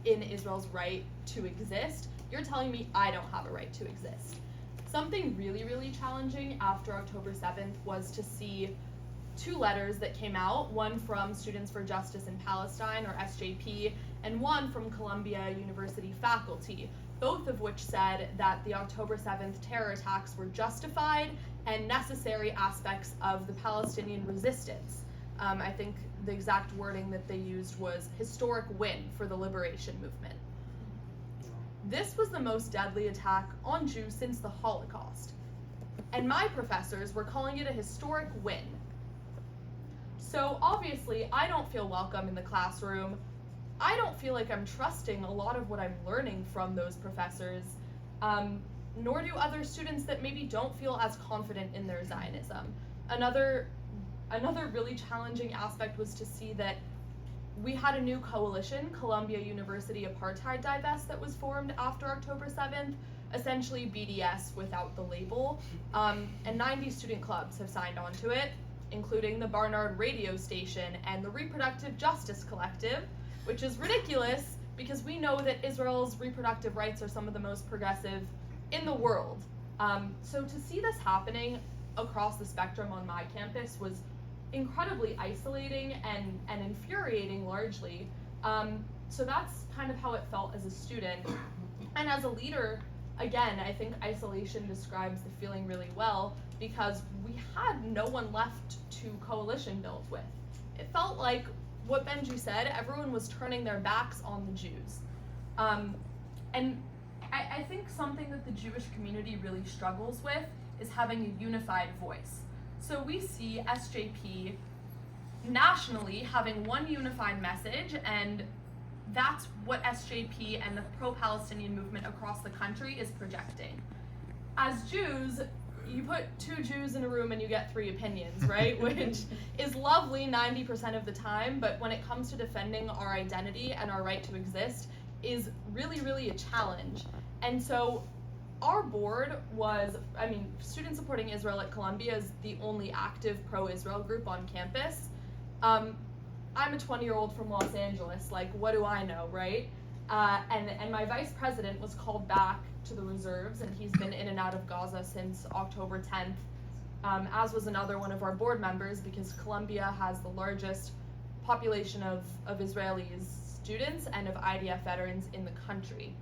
in Israel's right to exist, you're telling me I don't have a right to exist. Something really, really challenging after October 7th was to see two letters that came out, one from Students for Justice in Palestine, or SJP, and one from Columbia University faculty, both of which said that the October 7th terror attacks were justified and necessary aspects of the Palestinian resistance. I think the exact wording that they used was historic win for the liberation movement. This was the most deadly attack on Jews since the Holocaust, and my professors were calling it a historic win. So obviously, I don't feel welcome in the classroom. I don't feel like I'm trusting a lot of what I'm learning from those professors, nor do other students that maybe don't feel as confident in their Zionism. Another really challenging aspect was to see that we had a new coalition, Columbia University Apartheid Divest, that was formed after October 7th, essentially BDS without the label, and 90 student clubs have signed on to it, including the Barnard radio station and the Reproductive Justice Collective, which is ridiculous because we know that Israel's reproductive rights are some of the most progressive in the world. So to see this happening across the spectrum on my campus was incredibly isolating and infuriating largely. So that's kind of how it felt as a student. And as a leader, again, I think isolation describes the feeling really well because we had no one left to coalition build with. It felt like what Benji said, everyone was turning their backs on the Jews. And I think something that the Jewish community really struggles with is having a unified voice. So we see SJP nationally having one unified message, and that's what SJP and the pro-Palestinian movement across the country is projecting. As Jews, you put two Jews in a room and you get three opinions, right? Which is lovely 90% of the time, but when it comes to defending our identity and our right to exist is really, really a challenge. And so our board was, Students Supporting Israel at Columbia is the only active pro-Israel group on campus. I'm a 20-year-old from Los Angeles, like what do I know, right? And my vice president was called back to the reserves, and he's been in and out of Gaza since October 10th, as was another one of our board members, because Columbia has the largest population of Israeli students and of IDF veterans in the country.